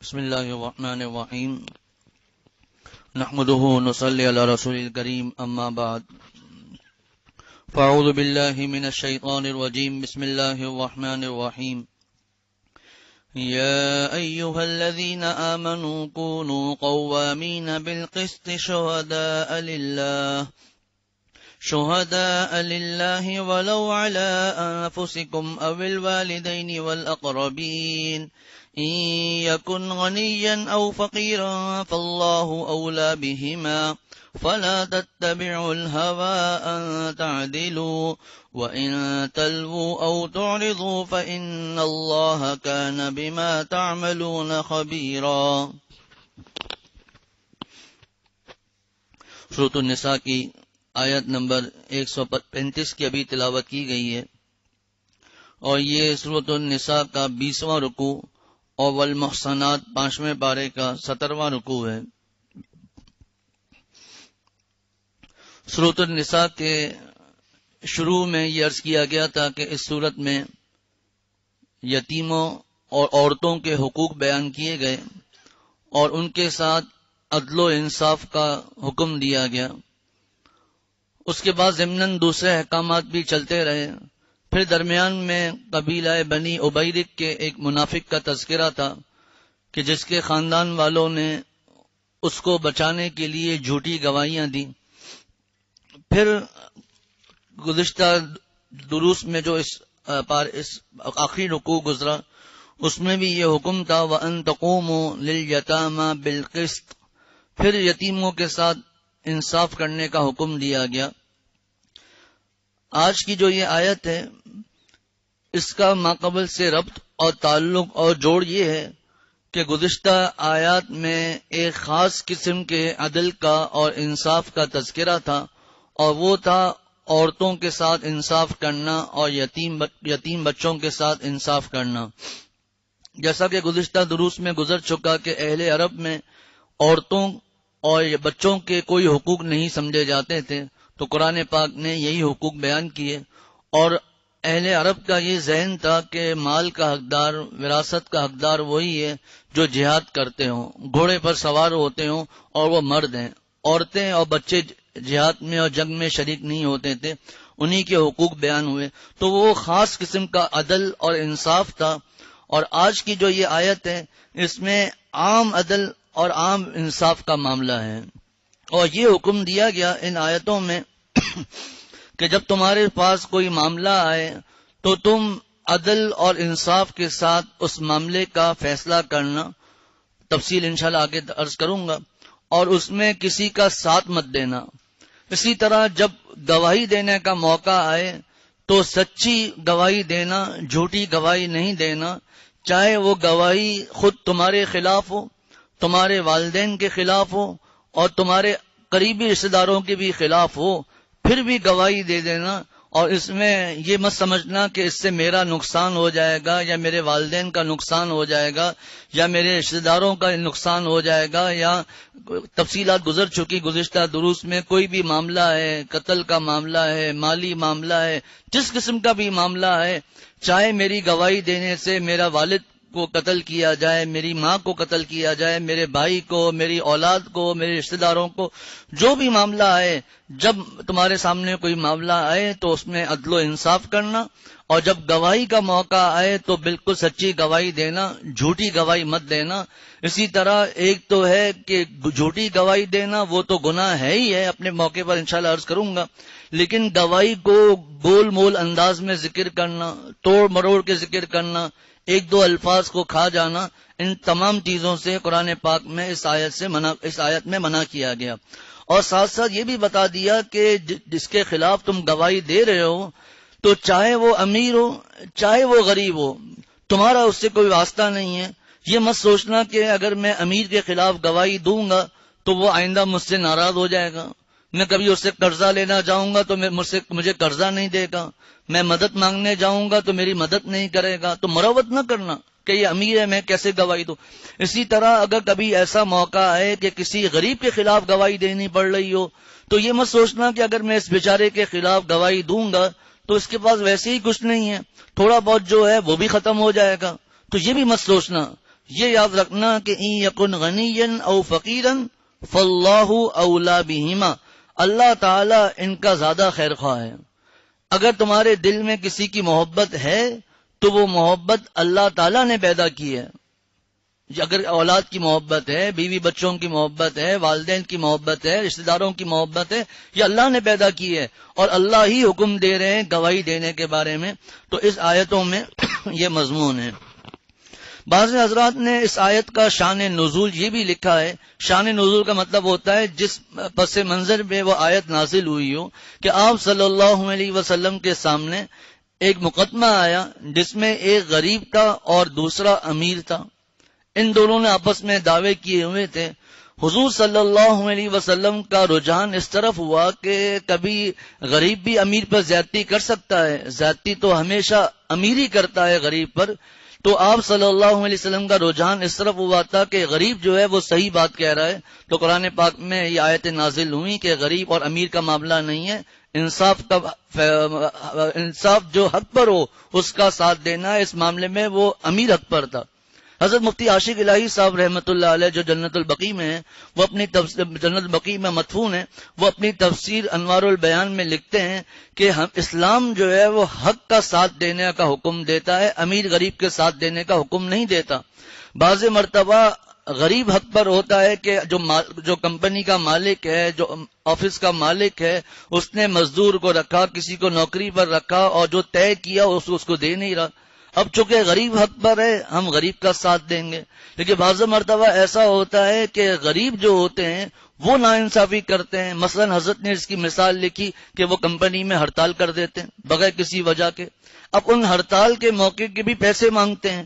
بسم اللہ الرحمن الرحیم نحمده ونصلي على رسول الكريم اما بعد فاعوذ باللہ من الشیطان الرجیم بسم اللہ الرحمن الرحیم یا ایہا الذین آمنوا كونوا قوامین بالقسط شهداء لله ولو على أنفسكم أو الوالدين والأقربين إن يكن غنيا أو فقيرا فالله أولى بهما فلا تتبعوا الهوى أن تعدلوا وإن تلووا أو تعرضوا فإن الله كان بما تعملون خبيرا. سورۃ النساء کی آیت نمبر 135 کی ابھی تلاوت کی گئی ہے، اور یہ سورۃ النساء کا 20واں رکوع اور والمحصنات 5ویں پارے کا 17واں رکوع ہے. سورۃ النساء کے شروع میں یہ عرض کیا گیا تھا کہ اس سورت میں یتیموں اور عورتوں کے حقوق بیان کیے گئے اور ان کے ساتھ عدل و انصاف کا حکم دیا گیا. اس کے بعد ضمناً دوسرے احکامات بھی چلتے رہے. پھر درمیان میں قبیلہ بنی عبیرک کے ایک منافق کا تذکرہ تھا کہ جس کے خاندان والوں نے اس کو بچانے کے لیے جھوٹی گواہیاں دی. پھر گزشتہ دروس میں جو اس آخری رکوع گزرا اس میں بھی یہ حکم تھا وَأَن تَقُومُوا لِلْيَتَامَى بِالْقِسْطِ. پھر یتیموں کے ساتھ انصاف کرنے کا حکم دیا گیا. آج کی جو یہ آیت ہے اس کا ماقبل سے ربط اور تعلق اور جوڑ یہ ہے کہ گزشتہ آیات میں ایک خاص قسم کے عدل کا اور انصاف کا تذکرہ تھا، اور وہ تھا عورتوں کے ساتھ انصاف کرنا اور یتیم بچوں کے ساتھ انصاف کرنا. جیسا کہ گزشتہ دروس میں گزر چکا کہ اہل عرب میں عورتوں اور بچوں کے کوئی حقوق نہیں سمجھے جاتے تھے، تو قرآن پاک نے یہی حقوق بیان کیے. اور اہل عرب کا یہ ذہن تھا کہ مال کا حقدار، وراثت کا حقدار وہی ہے جو جہاد کرتے ہوں، گھوڑے پر سوار ہوتے ہوں اور وہ مرد ہیں. عورتیں اور بچے جہاد میں اور جنگ میں شریک نہیں ہوتے تھے. انہی کے حقوق بیان ہوئے، تو وہ خاص قسم کا عدل اور انصاف تھا. اور آج کی جو یہ آیت ہے اس میں عام عدل اور عام انصاف کا معاملہ ہے. اور یہ حکم دیا گیا ان آیتوں میں کہ جب تمہارے پاس کوئی معاملہ آئے تو تم عدل اور انصاف کے ساتھ اس معاملے کا فیصلہ کرنا. تفصیل انشاءاللہ آگے عرض کروں گا. اور اس میں کسی کا ساتھ مت دینا. اسی طرح جب گواہی دینے کا موقع آئے تو سچی گواہی دینا، جھوٹی گواہی نہیں دینا. چاہے وہ گواہی خود تمہارے خلاف ہو، تمہارے والدین کے خلاف ہو اور تمہارے قریبی رشتہ داروں کے بھی خلاف ہو، پھر بھی گواہی دے دینا. اور اس میں یہ مت سمجھنا کہ اس سے میرا نقصان ہو جائے گا یا میرے والدین کا نقصان ہو جائے گا یا میرے رشتہ داروں کا نقصان ہو جائے گا. یا تفصیلات گزر چکی گزشتہ دروس میں. کوئی بھی معاملہ ہے، قتل کا معاملہ ہے، مالی معاملہ ہے، جس قسم کا بھی معاملہ ہے، چاہے میری گواہی دینے سے میرا والد کو قتل کیا جائے، میری ماں کو قتل کیا جائے، میرے بھائی کو، میری اولاد کو، میرے رشتہ داروں کو، جو بھی معاملہ آئے، جب تمہارے سامنے کوئی معاملہ آئے تو اس میں عدل و انصاف کرنا. اور جب گواہی کا موقع آئے تو بالکل سچی گواہی دینا، جھوٹی گواہی مت دینا. اسی طرح ایک تو ہے کہ جھوٹی گواہی دینا وہ تو گناہ ہے ہی ہے، اپنے موقع پر انشاءاللہ عرض کروں گا. لیکن گواہی کو گول مول انداز میں ذکر کرنا، توڑ مروڑ کے ذکر کرنا، ایک دو الفاظ کو کھا جانا، ان تمام چیزوں سے قرآن پاک میں اس آیت میں منع کیا گیا. اور ساتھ ساتھ یہ بھی بتا دیا کہ جس کے خلاف تم گواہی دے رہے ہو تو چاہے وہ امیر ہو چاہے وہ غریب ہو، تمہارا اس سے کوئی واسطہ نہیں ہے. یہ مت سوچنا کہ اگر میں امیر کے خلاف گواہی دوں گا تو وہ آئندہ مجھ سے ناراض ہو جائے گا. میں کبھی اس سے قرضہ لینا جاؤں گا تو مجھے قرضہ نہیں دے گا. میں مدد مانگنے جاؤں گا تو میری مدد نہیں کرے گا. تو مروت نہ کرنا کہ یہ امیر ہے میں کیسے گواہی دوں. اسی طرح اگر کبھی ایسا موقع آئے کہ کسی غریب کے خلاف گواہی دینی پڑ رہی ہو تو یہ مت سوچنا کہ اگر میں اس بیچارے کے خلاف گواہی دوں گا تو اس کے پاس ویسے ہی کچھ نہیں ہے، تھوڑا بہت جو ہے وہ بھی ختم ہو جائے گا. تو یہ بھی مت سوچنا. یہ یاد رکھنا کہ ان یکن غنیا او فقیرا فاللہ اولا بہما، اللہ تعالی ان کا زیادہ خیر خواہ ہے۔ اگر تمہارے دل میں کسی کی محبت ہے تو وہ محبت اللہ تعالیٰ نے پیدا کی ہے۔ اگر اولاد کی محبت ہے، بیوی بچوں کی محبت ہے، والدین کی محبت ہے، رشتہ داروں کی محبت ہے، یہ اللہ نے پیدا کی ہے، اور اللہ ہی حکم دے رہے ہیں گواہی دینے کے بارے میں۔ تو اس آیتوں میں یہ مضمون ہے۔ بعض حضرات نے اس آیت کا شان نزول یہ بھی لکھا ہے۔ شان نزول کا مطلب ہوتا ہے جس پس منظر میں وہ آیت نازل ہوئی ہو کہ آپ صلی اللہ علیہ وسلم کے سامنے ایک مقدمہ آیا جس میں ایک غریب تھا اور دوسرا امیر تھا۔ ان دونوں نے آپس میں دعوے کیے ہوئے تھے۔ حضور صلی اللہ علیہ وسلم کا رجحان اس طرف ہوا کہ کبھی غریب بھی امیر پر زیادتی کر سکتا ہے، زیادتی تو ہمیشہ امیر ہی کرتا ہے غریب پر۔ تو آپ صلی اللہ علیہ وسلم کا رجحان اس طرف ہوا تھا کہ غریب جو ہے وہ صحیح بات کہہ رہا ہے، تو قرآن پاک میں یہ آیتیں نازل ہوئی کہ غریب اور امیر کا معاملہ نہیں ہے، انصاف جو حق پر ہو اس کا ساتھ دینا ہے۔ اس معاملے میں وہ امیر حق پر تھا۔ حضرت مفتی عاشق الہی صاحب رحمۃ اللہ علیہ جو جنت البقیع میں ہیں، وہ اپنی جنت البقیع میں مدفون ہیں، وہ اپنی تفسیر انوار البیان میں لکھتے ہیں کہ اسلام جو ہے وہ حق کا ساتھ دینے کا حکم دیتا ہے، امیر غریب کے ساتھ دینے کا حکم نہیں دیتا۔ بعض مرتبہ غریب حق پر ہوتا ہے کہ جو کمپنی کا مالک ہے، جو آفس کا مالک ہے، اس نے مزدور کو رکھا، کسی کو نوکری پر رکھا، اور جو طے کیا اس کو دے نہیں رہا۔ اب چونکہ غریب حق پر ہے ہم غریب کا ساتھ دیں گے، لیکن بعض مرتبہ ایسا ہوتا ہے کہ غریب جو ہوتے ہیں وہ ناانصافی کرتے ہیں۔ مثلا حضرت نے اس کی مثال لکھی کہ وہ کمپنی میں ہڑتال کر دیتے ہیں بغیر کسی وجہ کے، اب ان ہڑتال کے موقع کے بھی پیسے مانگتے ہیں۔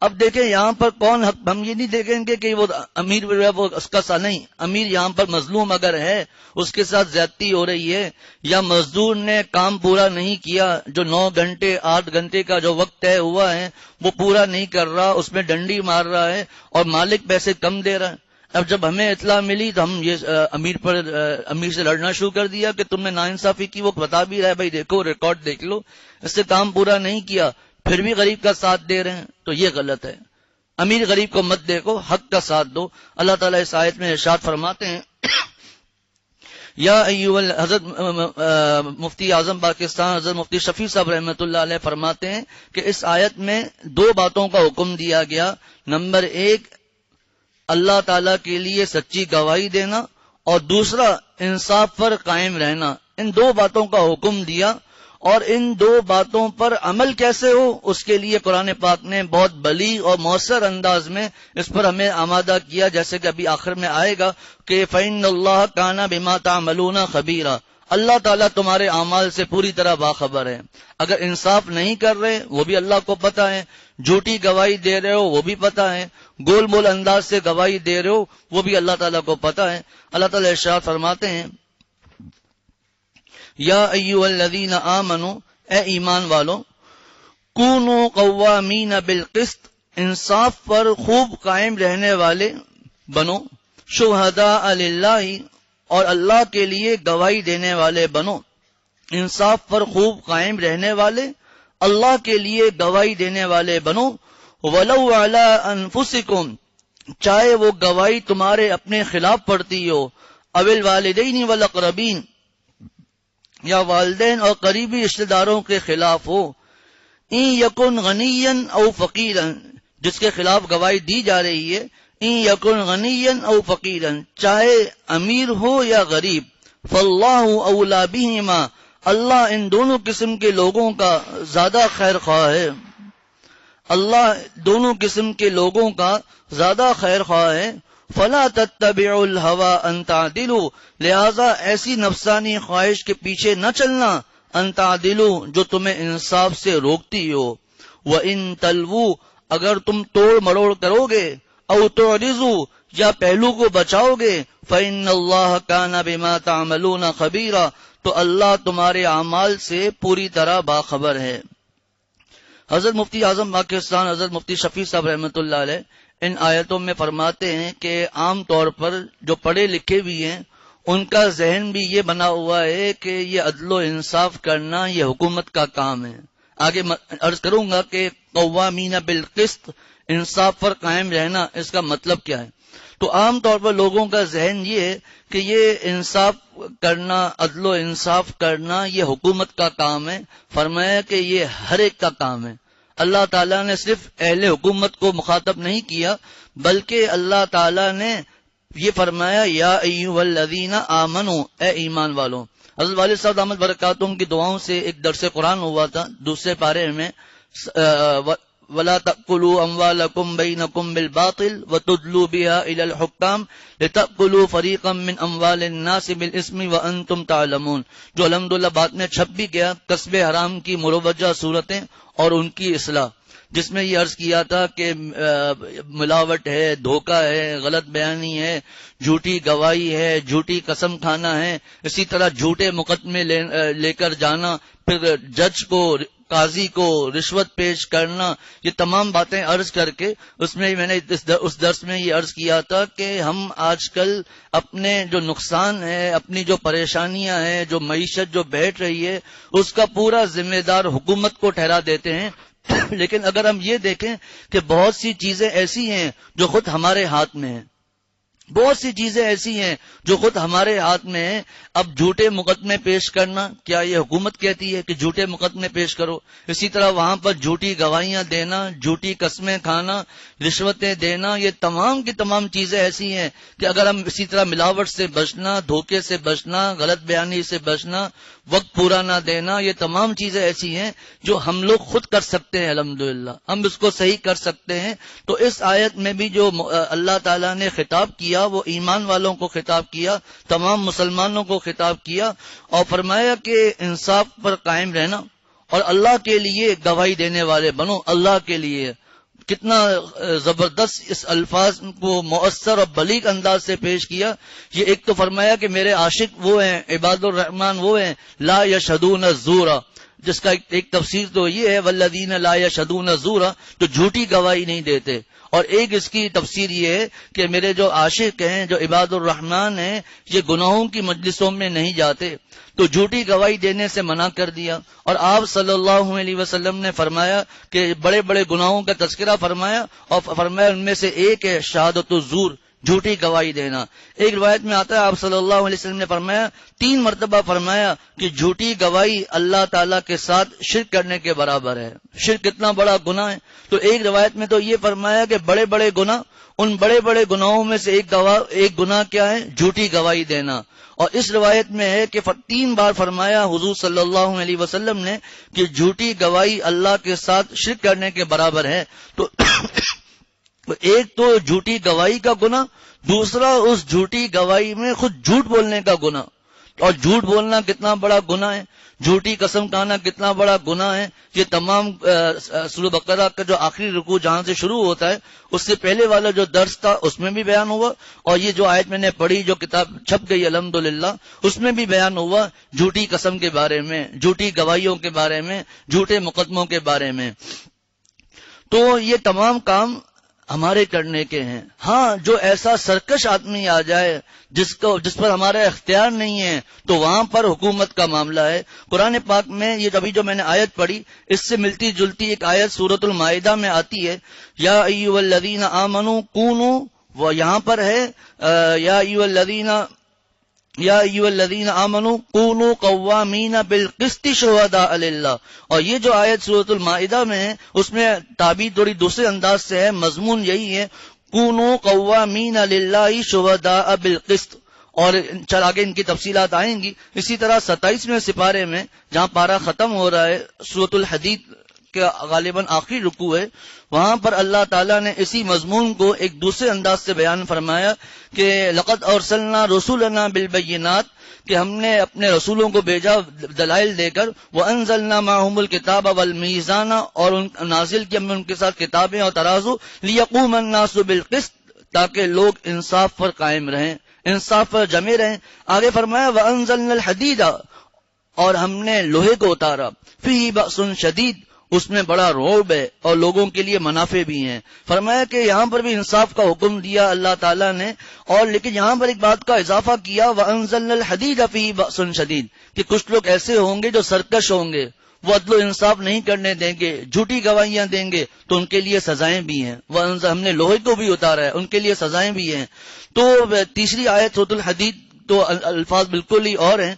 اب دیکھیں یہاں پر کون حق، ہم یہ نہیں دیکھیں گے کہ وہ امیر وہ اس کا سا نہیں، امیر یہاں پر مظلوم اگر ہے اس کے ساتھ زیادتی ہو رہی ہے، یا مزدور نے کام پورا نہیں کیا، جو 9 گھنٹے 8 گھنٹے کا جو وقت طے ہوا ہے وہ پورا نہیں کر رہا، اس میں ڈنڈی مار رہا ہے اور مالک پیسے کم دے رہا ہے۔ اب جب ہمیں اطلاع ملی تو ہم یہ امیر سے لڑنا شروع کر دیا کہ تم نے ناانصافی کی۔ وہ بتا بھی رہا ہے بھائی دیکھو ریکارڈ دیکھ لو، اس سے کام پورا نہیں کیا، پھر بھی غریب کا ساتھ دے رہے ہیں، تو یہ غلط ہے۔ امیر غریب کو مت دیکھو، حق کا ساتھ دو۔ اللہ تعالیٰ اس آیت میں ارشاد فرماتے ہیں یا حضرت مفتی اعظم پاکستان حضرت مفتی شفیع صاحب رحمۃ اللہ علیہ فرماتے ہیں کہ اس آیت میں 2 باتوں کا حکم دیا گیا۔ نمبر 1 اللہ تعالیٰ کے لیے سچی گواہی دینا، اور دوسرا انصاف پر قائم رہنا۔ ان 2 باتوں کا حکم دیا، اور ان 2 باتوں پر عمل کیسے ہو اس کے لیے قرآن پاک نے بہت بلیغ اور مؤثر انداز میں اس پر ہمیں آمادہ کیا، جیسے کہ ابھی آخر میں آئے گا کہ فَإِنَّ اللَّهَ كَانَ بِمَا تَعْمَلُونَ خَبِيرًا، اللہ تعالیٰ تمہارے اعمال سے پوری طرح باخبر ہے۔ اگر انصاف نہیں کر رہے وہ بھی اللہ کو پتہ ہے، جھوٹی گواہی دے رہے ہو وہ بھی پتہ ہے، گول مول انداز سے گواہی دے رہے ہو وہ بھی اللہ تعالیٰ کو پتہ ہے۔ اللہ تعالیٰ ارشاد فرماتے ہیں یا ایھا الذین آمنوا، اے ایمان والو، کونوا قوامین بالقسط، انصاف پر خوب قائم رہنے والے بنو، شہداء للہ، اور اللہ کے لیے گواہی دینے والے بنو۔ انصاف پر خوب قائم رہنے والے، اللہ کے لیے گواہی دینے والے بنو۔ ولو علی انفسکم، چاہے وہ گواہی تمہارے اپنے خلاف پڑتی ہو، او الوالدین والاقربین، یا والدین اور قریبی رشتہ داروں کے خلاف ہو۔ ان یکن غنیا او فقیرا، جس کے خلاف گواہی دی جا رہی ہے، ان یکن غنیا او فقیرا، چاہے امیر ہو یا غریب، فاللہ اولا بہما، اللہ ان دونوں قسم کے لوگوں کا زیادہ خیر خواہ ہے۔ اللہ دونوں قسم کے لوگوں کا زیادہ خیر خواہ ہے۔ فلا تتبعوا الهوى ان تعدلوا، لہذا ایسی نفسانی خواہش کے پیچھے نہ چلنا، ان تعدلوا، جو تمہیں انصاف سے روکتی ہو۔ وان تلووا، اگر تم توڑ مروڑ کرو گے، او تعرضوا، یا پہلو کو بچاؤ گے، فإن اللہ کان بما تعملون خبیرا، تو اللہ تمہارے اعمال سے پوری طرح باخبر ہے۔ حضرت مفتی اعظم پاکستان حضرت مفتی شفیع صاحب رحمۃ اللہ علیہ ان آیتوں میں فرماتے ہیں کہ عام طور پر جو پڑھے لکھے بھی ہیں ان کا ذہن بھی یہ بنا ہوا ہے کہ یہ عدل و انصاف کرنا یہ حکومت کا کام ہے۔ آگے عرض کروں گا کہ قوامین بالقسط، انصاف پر قائم رہنا، اس کا مطلب کیا ہے؟ تو عام طور پر لوگوں کا ذہن یہ ہے کہ یہ انصاف کرنا، عدل و انصاف کرنا یہ حکومت کا کام ہے۔ فرمایا کہ یہ ہر ایک کا کام ہے۔ اللہ تعالیٰ نے صرف اہل حکومت کو مخاطب نہیں کیا، بلکہ اللہ تعالیٰ نے یہ فرمایا یا ایھا الذین آمنوا، اے ایمان والوں۔ حضرت والد صاحب دامت برکاتہم کی دعاؤں سے ایک درس قرآن ہوا تھا دوسرے پارے میں، وَلَا تَأْكُلُوا أَمْوَالَكُمْ بَيْنَكُمْ بِالْبَاطِلِ وَتُدْلُوا بِهَا إِلَى الْحُكَّامِ لِتَأْكُلُوا فَرِيقًا مِّنْ أَمْوَالِ النَّاسِ بِالْإِثْمِ وَأَنْتُمْ تَعْلَمُونَ، جو الحمدللہ بعد میں چھپ بھی گیا، کسب حرام کی مروجہ صورتیں اور ان کی اصلاح، جس میں یہ عرض کیا تھا کہ ملاوٹ ہے، دھوکہ ہے، غلط بیانی ہے، جھوٹی گواہی ہے، جھوٹی قسم کھانا ہے، اسی طرح جھوٹے مقدمے لے کر جانا، پھر جج کو، قاضی کو رشوت پیش کرنا، یہ تمام باتیں عرض کر کے اس میں میں نے اس درس میں یہ عرض کیا تھا کہ ہم آج کل اپنے جو نقصان ہے، اپنی جو پریشانیاں ہیں، جو معیشت جو بیٹھ رہی ہے، اس کا پورا ذمہ دار حکومت کو ٹھہرا دیتے ہیں۔ لیکن اگر ہم یہ دیکھیں کہ بہت سی چیزیں ایسی ہیں جو خود ہمارے ہاتھ میں ہیں، بہت سی چیزیں ایسی ہیں جو خود ہمارے ہاتھ میں ہیں۔ اب جھوٹے مقدمے پیش کرنا، کیا یہ حکومت کہتی ہے کہ جھوٹے مقدمے پیش کرو؟ اسی طرح وہاں پر جھوٹی گواہیاں دینا، جھوٹی قسمیں کھانا، رشوتیں دینا، یہ تمام کی تمام چیزیں ایسی ہیں کہ اگر ہم اسی طرح ملاوٹ سے بچنا، دھوکے سے بچنا، غلط بیانی سے بچنا، وقت پورا نہ دینا، یہ تمام چیزیں ایسی ہیں جو ہم لوگ خود کر سکتے ہیں۔ الحمدللہ ہم اس کو صحیح کر سکتے ہیں۔ تو اس آیت میں بھی جو اللہ تعالیٰ نے خطاب کیا وہ ایمان والوں کو خطاب کیا، تمام مسلمانوں کو خطاب کیا، اور فرمایا کہ انصاف پر قائم رہنا اور اللہ کے لیے گواہی دینے والے بنو۔ اللہ کے لیے کتنا زبردست اس الفاظ کو مؤثر اور بلیغ انداز سے پیش کیا۔ یہ ایک تو فرمایا کہ میرے عاشق وہ ہیں، عباد الرحمن وہ ہیں، لا یشہدون الزور، جس کا ایک تفسیر تو یہ ہے والذین لا یشہدون الزور، جو جھوٹی گواہی نہیں دیتے، اور ایک اس کی تفسیر یہ ہے کہ میرے جو عاشق ہیں، جو عباد الرحمن ہیں، یہ گناہوں کی مجلسوں میں نہیں جاتے، تو جھوٹی گواہی دینے سے منع کر دیا۔ اور آپ صلی اللہ علیہ وسلم نے فرمایا کہ بڑے بڑے گناہوں کا تذکرہ فرمایا، اور فرمایا ان میں سے ایک ہے شہادت الزور، جھوٹی گواہی دینا۔ ایک روایت میں آتا ہے آپ صلی اللہ علیہ وسلم نے فرمایا 3 مرتبہ فرمایا کہ جھوٹی گواہی اللہ تعالیٰ کے ساتھ شرک کرنے کے برابر ہے۔ شرک کتنا بڑا گناہ ہے۔ تو ایک روایت میں تو یہ فرمایا کہ بڑے بڑے گناہ، ان بڑے بڑے گناہوں میں سے ایک گناہ کیا ہے؟ جھوٹی گواہی دینا۔ اور اس روایت میں ہے کہ 3 بار فرمایا حضور صلی اللہ علیہ وسلم نے کہ جھوٹی گواہی اللہ کے ساتھ شرک کرنے کے برابر ہے۔ تو ایک تو جھوٹی گواہی کا گناہ، دوسرا اس جھوٹی گواہی میں خود جھوٹ بولنے کا گناہ۔ اور جھوٹ بولنا کتنا بڑا گناہ ہے، جھوٹی قسم کھانا کتنا بڑا گناہ ہے۔ یہ تمام سورہ بقرہ کا جو آخری رکوع جہاں سے شروع ہوتا ہے، اس سے پہلے والا جو درس تھا اس میں بھی بیان ہوا، اور یہ جو آیت میں نے پڑھی جو کتاب چھپ گئی الحمدللہ، اس میں بھی بیان ہوا جھوٹی قسم کے بارے میں، جھوٹی گواہیوں کے بارے میں، جھوٹے مقدموں کے بارے میں۔ تو یہ تمام کام ہمارے کرنے کے ہیں۔ ہاں، جو ایسا سرکش آدمی آ جائے جس پر ہمارا اختیار نہیں ہے، تو وہاں پر حکومت کا معاملہ ہے۔ قرآن پاک میں یہ ابھی جو میں نے آیت پڑھی، اس سے ملتی جلتی ایک آیت سورۃ المائدہ میں آتی ہے، یا ایھا الذین آمنوا کونوا، وہ یہاں پر ہے یا ایھا الذین آمنوا کونوا قوامین بالقسط شہداء للہ۔ اور یہ جو آیت سورۃ المائدہ میں ہے، اس میں تعبیر تھوڑی دوسرے انداز سے ہے، مضمون یہی ہے کونوا قوامین للہ شہداء بالقسط، اور چل آگے ان کی تفصیلات آئیں گی۔ اسی طرح 27ویں سپارے میں جہاں پارہ ختم ہو رہا ہے، سورۃ الحدید کے غالباً آخری رکوع ہے، وہاں پر اللہ تعالیٰ نے اسی مضمون کو ایک دوسرے انداز سے بیان فرمایا کہ لقد ارسلنا رسولنا بالبینات، کہ ہم نے اپنے رسولوں کو بھیجا دلائل دے کر، وانزلنا معهم الکتاب والمیزان، اور نازل کیا ہم نے ان کے ساتھ کتابیں اور ترازو، لیقوم الناس بالقسط، تاکہ لوگ انصاف پر قائم رہیں، انصاف پر جمے رہیں۔ آگے فرمایا وانزلنا الحدید، اور ہم نے لوہے کو اتارا، فیہ بأس شدید، اس میں بڑا رعب ہے اور لوگوں کے لیے منافع بھی ہیں۔ فرمایا کہ یہاں پر بھی انصاف کا حکم دیا اللہ تعالیٰ نے، اور لیکن یہاں پر ایک بات کا اضافہ کیا، وَأَنزَلْنَا الْحَدِيدَ فِيهِ بَأْسٌ شَدِيدٌ، کہ کچھ لوگ ایسے ہوں گے جو سرکش ہوں گے، وہ عدل و انصاف نہیں کرنے دیں گے، جھوٹی گواہیاں دیں گے تو ان کے لیے سزائیں بھی ہیں، ہم نے لوہے کو بھی اتارا ہے، ان کے لیے سزائیں بھی ہیں۔ تو تیسری آیت سورۃ الحدید تو الفاظ بالکل ہی اور ہیں،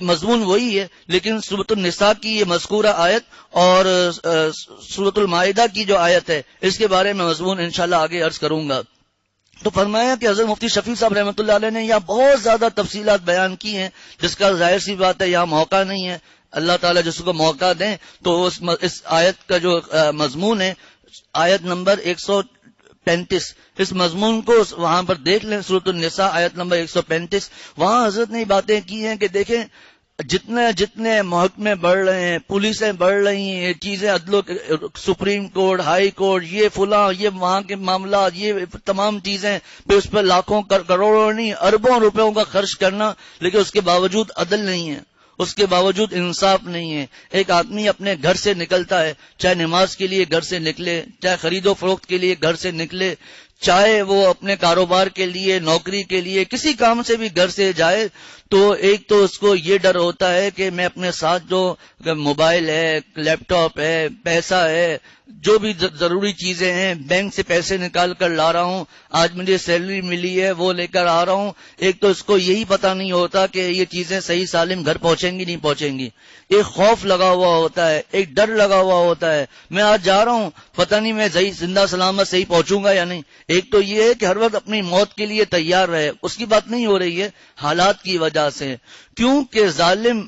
مضمون وہی ہے، لیکن سورۃ النساء کی یہ مذکورہ آیت اور سورۃ المائدہ کی جو آیت ہے اس کے بارے میں مضمون انشاءاللہ آگے عرض کروں گا۔ تو فرمایا کہ حضرت مفتی شفیع صاحب رحمۃ اللہ علیہ نے یہاں بہت زیادہ تفصیلات بیان کی ہیں، جس کا ظاہر سی بات ہے یہاں موقع نہیں ہے۔ اللہ تعالیٰ جس کو موقع دیں تو اس آیت کا جو مضمون ہے، آیت نمبر 135، اس مضمون کو وہاں پر دیکھ لیں، سورۃ النساء آیت نمبر 135۔ وہاں حضرت نے باتیں کی ہیں کہ دیکھیں جتنے محکمے بڑھ رہے ہیں، پولیسیں بڑھ رہی ہیں، یہ چیزیں عدل سپریم کورٹ، ہائی کورٹ، یہ فلاں، یہ وہاں کے معاملات، یہ تمام چیزیں پھر اس پر لاکھوں کروڑوں نہیں اربوں روپیوں کا خرچ کرنا، لیکن اس کے باوجود عدل نہیں ہے، اس کے باوجود انصاف نہیں ہے۔ ایک آدمی اپنے گھر سے نکلتا ہے، چاہے نماز کے لیے گھر سے نکلے، چاہے خرید و فروخت کے لیے گھر سے نکلے، چاہے وہ اپنے کاروبار کے لیے، نوکری کے لیے، کسی کام سے بھی گھر سے جائے، تو ایک تو اس کو یہ ڈر ہوتا ہے کہ میں اپنے ساتھ جو موبائل ہے، لیپ ٹاپ ہے، پیسہ ہے، جو بھی ضروری چیزیں ہیں، بینک سے پیسے نکال کر لا رہا ہوں، آج مجھے سیلری ملی ہے وہ لے کر آ رہا ہوں۔ ایک تو اس کو یہی پتا نہیں ہوتا کہ یہ چیزیں صحیح سالم گھر پہنچیں گی نہیں پہنچیں گی، ایک خوف لگا ہوا ہوتا ہے، ایک ڈر لگا ہوا ہوتا ہے، میں آج جا رہا ہوں پتہ نہیں میں زندہ سلامت صحیح پہنچوں گا یا نہیں۔ ایک تو یہ ہے کہ ہر وقت اپنی موت کے لیے تیار رہے، اس کی بات نہیں ہو رہی ہے، حالات کی وجہ سے، کیونکہ ظالم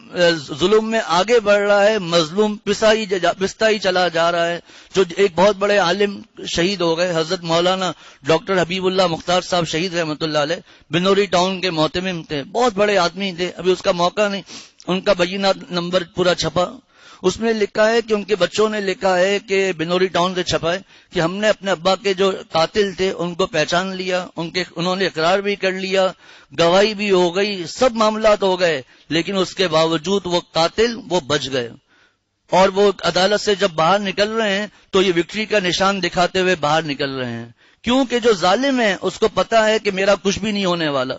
ظلم میں آگے بڑھ رہا ہے، مظلوم پستا ہی چلا جا رہا ہے۔ جو ایک بہت بڑے عالم شہید ہو گئے، حضرت مولانا ڈاکٹر حبیب اللہ مختار صاحب شہید رحمۃ اللہ علیہ، بنوری ٹاؤن کے محتمم تھے، بہت بڑے آدمی تھے، ابھی اس کا موقع نہیں، ان کا بینات نمبر پورا چھپا، اس میں لکھا ہے کہ ان کے بچوں نے لکھا ہے کہ بنوری ٹاؤن سے چھپا ہے کہ ہم نے اپنے ابا کے جو قاتل تھے ان کو پہچان لیا، انہوں نے اقرار بھی کر لیا، گواہی بھی ہو گئی، سب معاملات ہو گئے، لیکن اس کے باوجود وہ قاتل وہ بچ گئے، اور وہ عدالت سے جب باہر نکل رہے ہیں تو یہ وکٹری کا نشان دکھاتے ہوئے باہر نکل رہے ہیں، کیونکہ جو ظالم ہے اس کو پتا ہے کہ میرا کچھ بھی نہیں ہونے والا۔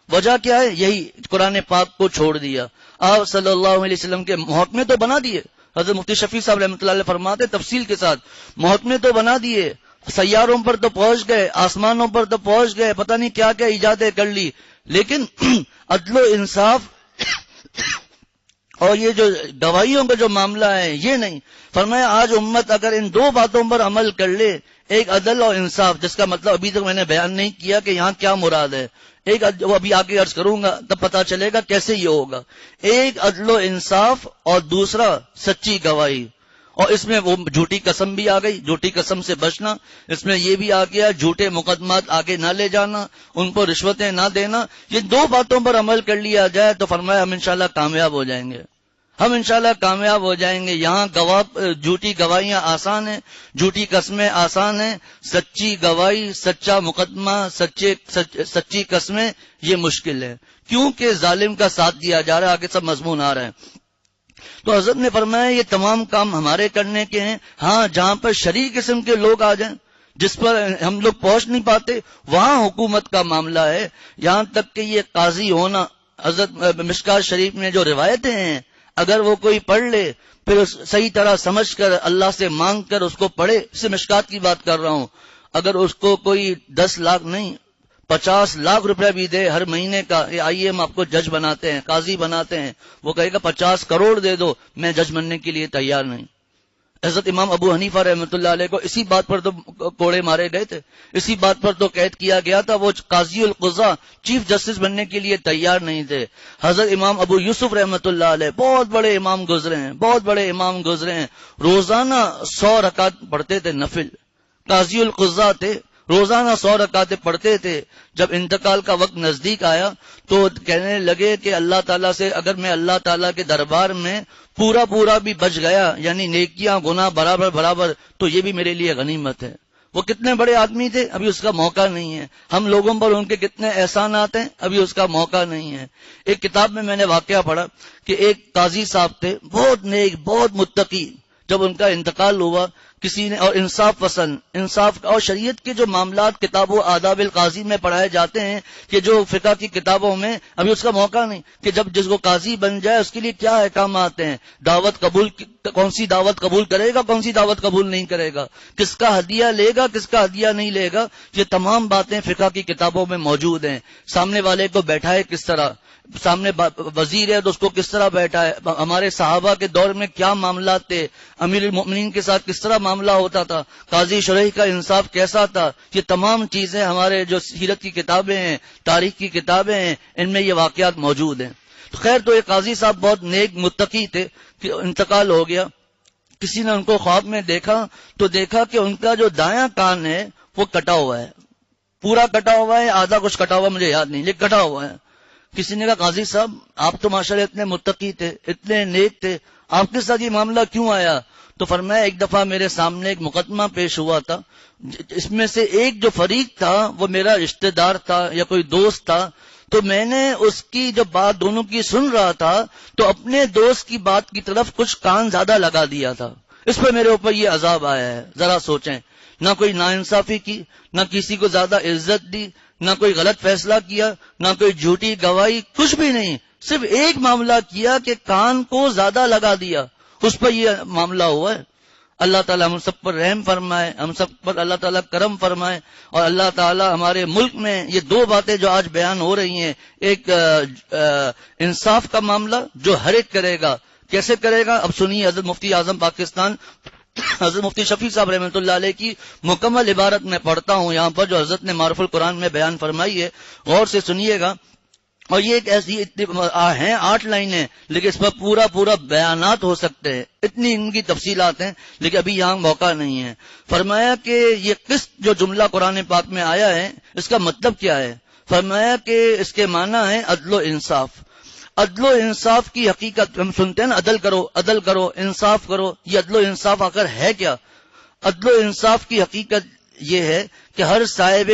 وجہ کیا ہے؟ یہی قرآن پاک کو چھوڑ دیا، آپ صلی اللہ علیہ وسلم کے محکمے تو بنا دیے، حضرت مفتی شفیع صاحب رحمۃ اللہ علیہ فرماتے تفصیل کے ساتھ، محکمے تو بنا دیے، سیاروں پر تو پہنچ گئے، آسمانوں پر تو پہنچ گئے، پتہ نہیں کیا کیا ایجادیں کر لی، لیکن عدل و انصاف اور یہ جو گواہیوں کا جو معاملہ ہے یہ نہیں۔ فرمایا آج امت اگر ان دو باتوں پر عمل کر لے، ایک عدل اور انصاف، جس کا مطلب ابھی تک میں نے بیان نہیں کیا کہ یہاں کیا مراد ہے، ایک وہ ابھی آگے عرض کروں گا تب پتا چلے گا کیسے یہ ہوگا، ایک عدل و انصاف اور دوسرا سچی گواہی، اور اس میں وہ جھوٹی قسم بھی آ گئی، جھوٹی قسم سے بچنا، اس میں یہ بھی آ گیا جھوٹے مقدمات آگے نہ لے جانا، ان کو رشوتیں نہ دینا، یہ دو باتوں پر عمل کر لیا جائے تو فرمایا ہم انشاءاللہ کامیاب ہو جائیں گے، ہم انشاءاللہ کامیاب ہو جائیں گے۔ یہاں جھوٹی گواہیاں آسان ہیں، جھوٹی قسمیں آسان ہیں، سچی گواہی، سچا مقدمہ، سچی قسمیں یہ مشکل ہے، کیونکہ ظالم کا ساتھ دیا جا رہا ہے، آگے سب مضمون آ رہے ہیں۔ تو حضرت نے فرمایا یہ تمام کام ہمارے کرنے کے ہیں، ہاں جہاں پر شرعی قسم کے لوگ آ جائیں جس پر ہم لوگ پہنچ نہیں پاتے وہاں حکومت کا معاملہ ہے، یہاں تک کہ یہ قاضی ہونا، حضرت مشکات شریف میں جو روایتیں ہیں اگر وہ کوئی پڑھ لے پھر صحیح طرح سمجھ کر اللہ سے مانگ کر اس کو پڑھے، اس سے مشکات کی بات کر رہا ہوں، اگر اس کو کوئی 10 لاکھ نہیں 50 لاکھ روپے بھی دے ہر مہینے کا، آئیے ہم آپ کو جج بناتے ہیں، قاضی بناتے ہیں، وہ کہے گا 50 کروڑ دے دو، میں جج بننے کے لیے تیار نہیں۔ حضرت امام ابو حنیفہ رحمۃ اللہ علیہ کو اسی بات پر تو کوڑے مارے گئے تھے، اسی بات پر تو قید کیا گیا تھا، وہ قاضی القضاء چیف جسٹس بننے کے لیے تیار نہیں تھے۔ حضرت امام ابو یوسف رحمۃ اللہ علیہ بہت بڑے امام گزرے ہیں، بہت بڑے امام گزرے ہیں، روزانہ 100 رکعت پڑھتے تھے نفل، قاضی القضاء تھے، روزانہ 100 رکعتیں پڑھتے تھے۔ جب انتقال کا وقت نزدیک آیا تو کہنے لگے کہ اللہ تعالیٰ سے اگر میں اللہ تعالیٰ کے دربار میں پورا بھی بچ گیا، یعنی نیکیاں گناہ برابر، تو یہ بھی میرے لیے غنیمت ہے۔ وہ کتنے بڑے آدمی تھے، ابھی اس کا موقع نہیں ہے۔ ہم لوگوں پر ان کے کتنے احسانات ہیں، ابھی اس کا موقع نہیں ہے۔ ایک کتاب میں نے واقعہ پڑھا کہ ایک قاضی صاحب تھے، بہت نیک، بہت متقی، جب ان کا انتقال ہوا کسی نے، اور انصاف پسند، انصاف اور شریعت کے جو معاملات کتاب و آداب القاضی میں پڑھائے جاتے ہیں، کہ جو فقہ کی کتابوں میں ابھی اس کا موقع نہیں کہ جب جس کو قاضی بن جائے اس کے لیے کیا احکامات ہیں، دعوت قبول، کون سی دعوت قبول کرے گا، کون سی دعوت قبول نہیں کرے گا، کس کا ہدیہ لے گا، کس کا ہدیہ نہیں لے گا، یہ تمام باتیں فقہ کی کتابوں میں موجود ہیں. سامنے والے کو بیٹھائے کس طرح، سامنے وزیر ہے تو اس کو کس طرح بیٹھا ہے، ہمارے صحابہ کے دور میں کیا معاملات تھے، امیر المؤمنین کے ساتھ کس طرح معاملہ ہوتا تھا، قاضی شرعی کا انصاف کیسا تھا، یہ تمام چیزیں ہمارے جو سیرت کی کتابیں ہیں، تاریخ کی کتابیں ہیں، ان میں یہ واقعات موجود ہیں. خیر تو ایک قاضی صاحب بہت نیک متقی تھے کہ انتقال ہو گیا. کسی نے ان کو خواب میں دیکھا تو دیکھا کہ ان کا جو دایاں کان ہے وہ کٹا ہوا ہے، پورا کٹا ہوا ہے، آدھا کچھ کٹا ہوا مجھے یاد نہیں، لیکن کٹا ہوا ہے. کسی نے کہا قاضی صاحب آپ تو ماشاءاللہ اتنے متقی تھے، اتنے نیک تھے، آپ کے ساتھ یہ معاملہ کیوں آیا؟ تو فرمایا ایک دفعہ میرے سامنے ایک مقدمہ پیش ہوا تھا، اس میں سے ایک جو فریق تھا وہ میرا رشتہ دار تھا یا کوئی دوست تھا، تو میں نے اس کی جب بات دونوں کی سن رہا تھا تو اپنے دوست کی بات کی طرف کچھ کان زیادہ لگا دیا تھا، اس پہ میرے اوپر یہ عذاب آیا ہے. ذرا سوچیں، نہ کوئی ناانصافی کی، نہ کسی کو زیادہ عزت دی، نہ کوئی غلط فیصلہ کیا، نہ کوئی جھوٹی گواہی، کچھ بھی نہیں، صرف ایک معاملہ کیا کہ کان کو زیادہ لگا دیا، اس پر یہ معاملہ ہوا ہے. اللہ تعالیٰ ہم سب پر رحم فرمائے، ہم سب پر اللہ تعالیٰ کرم فرمائے، اور اللہ تعالیٰ ہمارے ملک میں یہ دو باتیں جو آج بیان ہو رہی ہیں، ایک انصاف کا معاملہ جو ہر ایک کرے گا، کیسے کرے گا؟ اب سنیے حضرت مفتی اعظم پاکستان حضرت مفتی شفیع صاحب رحمۃ اللہ علیہ کی مکمل عبارت میں پڑھتا ہوں یہاں پر، جو حضرت نے معرف القرآن میں بیان فرمائی ہے، غور سے سنیے گا. اور یہ ایک ایسی ہیں 8 لائنیں، لیکن اس پر پورا بیانات ہو سکتے ہیں، اتنی ان کی تفصیلات ہیں، لیکن ابھی یہاں موقع نہیں ہے. فرمایا کہ یہ قسط جو جملہ قرآن پاک میں آیا ہے اس کا مطلب کیا ہے؟ فرمایا کہ اس کے معنی ہے عدل و انصاف. عدل و انصاف کی حقیقت ہم سنتے ہیں نا، عدل کرو، عدل کرو، انصاف کرو. یہ عدل و انصاف آخر ہے کیا؟ عدل و انصاف کی حقیقت یہ ہے کہ ہر صاحب